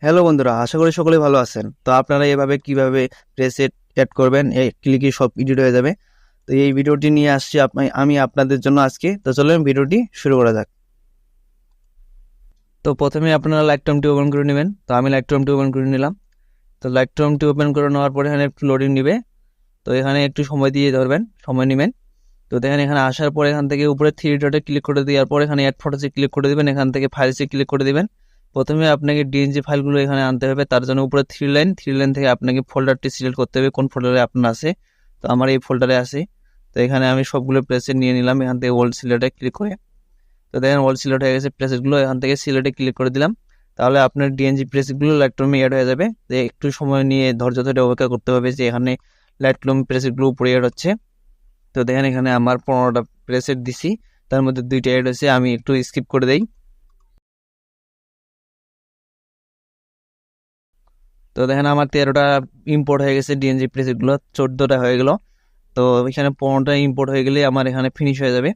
Hello বন্ধুরা, আশা করি সকলেই ভালো আছেন। তো আপনারা এভাবে কিভাবে প্রেসেট অ্যাড করবেন, এই ক্লিকে সব এডিট হয়ে যাবে। তো এই ভিডিওটি নিয়ে আসছি আমি আপনাদের জন্য আজকে। তো চলুন ভিডিওটি শুরু করা যাক। তো প্রথমে আপনারা লাইটরুমটি ওপেন করে নেবেন। তো আমি লাইটরুমটি ওপেন করে নিলাম। তো লাইটরুমটি ওপেন করে নেওয়ার পরে এখানে একটু লোডিং নেবে। তো এখানে একটু সময় দিয়ে ধরবেন, সময় নেবেন। তো দেখেন এখানে আসার পর এখান থেকে উপরে থ্রি ডটে ক্লিক করে দেওয়ার পর এখানে অ্যাড ফটোসে ক্লিক করে দেবেন। এখান থেকে ফাইলসে ক্লিক করে দেবেন। প্রথমে আপনাকে ডিএনজি ফাইলগুলো এখানে আনতে হবে। তার জন্য উপরে থ্রি লাইন থেকে আপনাকে ফোল্ডারটি সিলেক্ট করতে হবে কোন ফোল্ডারে আপনার আছে। তো আমার এই ফোল্ডারে আছে। তো এখানে আমি সবগুলো প্রেসেট নিয়ে নিলাম এখান থেকে ওল্ড সিলেটে ক্লিক করে। তো দেখেন ওল্ড সিলেক্ট হয়ে গেছে প্রেসেটগুলো। এখান থেকে সিলেটে ক্লিক করে দিলাম। তাহলে আপনার ডিএনজি প্রেসেটগুলো লাইটরুমে অ্যাড হয়ে যাবে। তো একটু সময় নিয়ে ধৈর্য ধরে অপেক্ষা করতে হবে যে এখানে লাইটরুম প্রেসেটগুলো উপরে অ্যাড হচ্ছে। তো দেখেন এখানে আমার 15টা প্রেসেট দিছি, তার মধ্যে 2টা অ্যাড হয়েছে। আমি একটু স্কিপ করে দেই। তো দেখেন আমার 13টা ইম্পোর্ট হয়ে গেছে ডিএনজি প্রেসেটগুলো, 14টা হয়ে গেল। তো এখানে 15টা ইম্পোর্ট হয়ে গেলে আমার এখানে ফিনিশ হয়ে যাবে।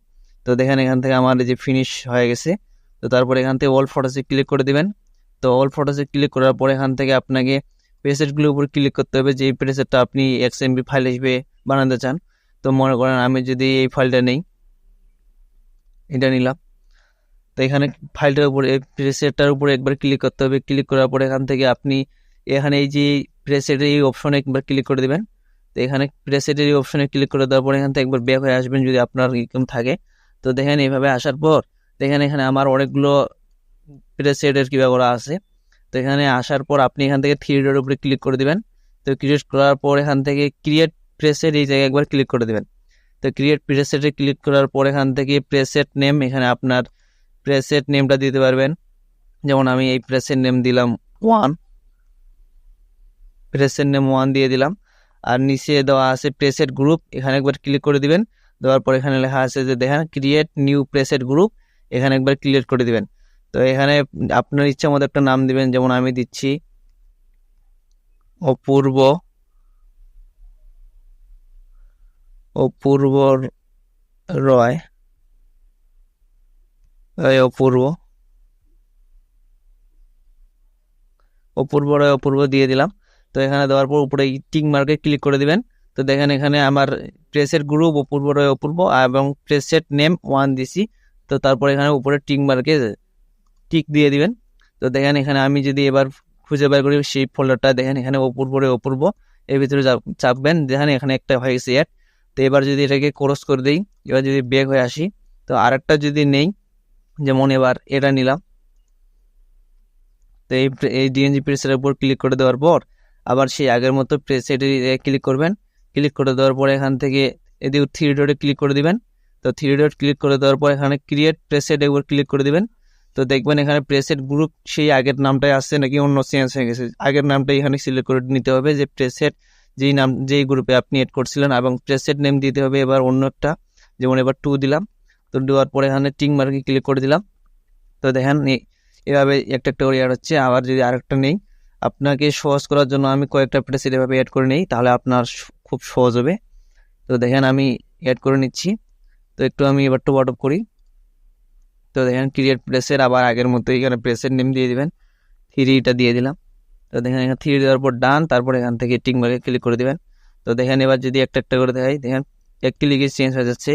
তো দেখেন এখান থেকে আমার এই যে ফিনিশ হয়ে গেছে। তো তারপর এখান থেকে অল ফটোসে ক্লিক করে দিবেন। তো অল ফটোসে ক্লিক করার পর এখান থেকে আপনাকে প্রেসেটগুলোর উপর ক্লিক করতে হবে যে এই প্রেসেটটা আপনি XMP ফাইল হিসেবে বানাতে চান। তো মনে করেন আমি যদি এই ফাইলটা নেই, এটা নিলাম। তো এখানে ফাইলটার উপরে প্রেসেটটার উপরে একবার ক্লিক করতে হবে। ক্লিক করার পর এখান থেকে আপনি এখানে এই যে প্রেসেটের এই অপশনে একবার ক্লিক করে দেবেন। তো এখানে প্রেসেটের এই অপশনে ক্লিক করে দেওয়ার পর এখান থেকে একবার ব্যাক হয়ে আসবেন যদি আপনার এরকম থাকে। তো দেখেন এইভাবে আসার পর দেখেন এখানে আমার অনেকগুলো প্রেসেটের কীভাবে করা আছে। তো এখানে আসার পর আপনি এখান থেকে থ্রি ডটের উপরে ক্লিক করে দিবেন। তো ক্রিয়েট করার পর এখান থেকে ক্রিয়েট প্রেসেট এই জায়গায় একবার ক্লিক করে দিবেন। তো ক্রিয়েট প্রেসেটে ক্লিক করার পর এখান থেকে প্রেসেট নেম, এখানে আপনার প্রেসেট নেমটা দিতে পারবেন। যেমন আমি এই প্রেসেট নেম দিলাম 1, প্রেসেট নেম 1 দিয়ে দিলাম। আর নিচে দেওয়া আছে প্রেসেট গ্রুপ, এখানে একবার ক্লিক করে দিবেন। দেওয়ার পর এখানে লেখা আছে যে দেখেন ক্রিয়েট নিউ প্রেসেট গ্রুপ, এখানে একবার ক্লিক করে দিবেন। তো এখানে আপনার ইচ্ছা মতো একটা নাম দিবেন, যেমন আমি দিচ্ছি অপূর্ব রয়, অপূর্ব দিয়ে দিলাম। তো এখানে দেওয়ার পর উপরে টিক মার্কে ক্লিক করে দিবেন। তো দেখেন এখানে আমার প্রেসেট গ্রুপ অপূর্ব এবং প্রেসেট নেম 1 দিছি। তো তারপর এখানে উপরে টিক মার্কে টিক দিয়ে দিবেন। তো দেখেন এখানে আমি যদি এবার খুঁজে বের করি সেই ফোল্ডারটা, দেখেন এখানে অপূর্ব এর ভিতরে চাপবেন। দেখেন এখানে একটা হয়ে গেছে অ্যাড। তো এবার যদি এটাকে ক্রস করে দিই, এবার যদি ব্যাক হয়ে আসি, তো আরেকটা যদি নেই, যেমন এবার এটা নিলাম। তো এই ডিএনজি প্রেসেটের উপর ক্লিক করে দেওয়ার পর আবার সেই আগের মতো প্রেসেটে ক্লিক করবেন। ক্লিক করে দেওয়ার পর এখান থেকে এদিকে থ্রি ডটে ক্লিক করে দিবেন। তো থ্রি ডট ক্লিক করে দেওয়ার পর এখানে ক্রিয়েট প্রেসেট একবার ক্লিক করে দিবেন। তো দেখবেন এখানে প্রেসেট গ্রুপ সেই আগের নামটাই আসছে নাকি অন্য চেঞ্জ হয়ে গেছে। আগের নামটাই এখানে সিলেক্ট করে নিতে হবে, যে প্রেসেট যেই গ্রুপে আপনি এড করছিলেন, এবং প্রেসেট নেম দিতে হবে এবার অন্য একটা, যেমন এবার 2 দিলাম। তো দেওয়ার পরে এখানে টিক মার্কে ক্লিক করে দিলাম। তো দেখেন এভাবে একটা করে অ্যাড হচ্ছে। আবার যদি আরেকটা নেই, আপনাকে সহজ করার জন্য আমি কয়েকটা প্রেসেট এভাবে অ্যাড করে নিই, তাহলে আপনার খুব সহজ হবে। তো দেখেন আমি অ্যাড করে নিচ্ছি। তো একটু আমি এবার টপ আপ করি। তো দেখেন ক্রিয়েট প্রেসেট, আবার আগের মতো এখানে প্রেসেট নেম দিয়ে দিবেন, 3টা দিয়ে দিলাম। তো দেখেন এখানে 3 দেওয়ার পর ডান, তারপর এখান থেকে টিক মার্কে ক্লিক করে দিবেন। তো দেখেন এবার যদি একটা করে দেখাই, দেখেন এক ক্লিকে চেঞ্জ হয়ে যাচ্ছে।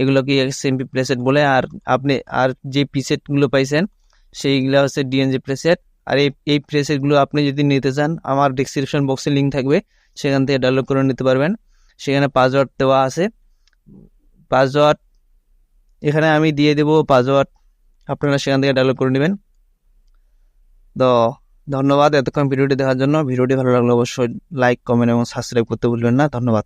এগুলো কি XMP প্রেসেট বলে। আর আপনি আর যে প্রিসেটগুলো পাইছেন সেইগুলো হচ্ছে ডিএনজি প্রেসেট। আর এই প্রেসেটগুলো আপনি যদি নিতে চান, আমার ডেসক্রিপশন বক্সে লিঙ্ক থাকবে, সেখান থেকে ডাউনলোড করে নিতে পারবেন। সেখানে পাসওয়ার্ড দেওয়া আছে। পাসওয়ার্ড এখানে আমি দিয়ে দেবো পাসওয়ার্ড, আপনারা সেখান থেকে ডাউনলোড করে নেবেন। তো ধন্যবাদ এতক্ষণ ভিডিওটি দেখার জন্য। ভিডিওটি ভালো লাগলে অবশ্যই লাইক, কমেন্ট এবং সাবস্ক্রাইব করতে ভুলবেন না। ধন্যবাদ।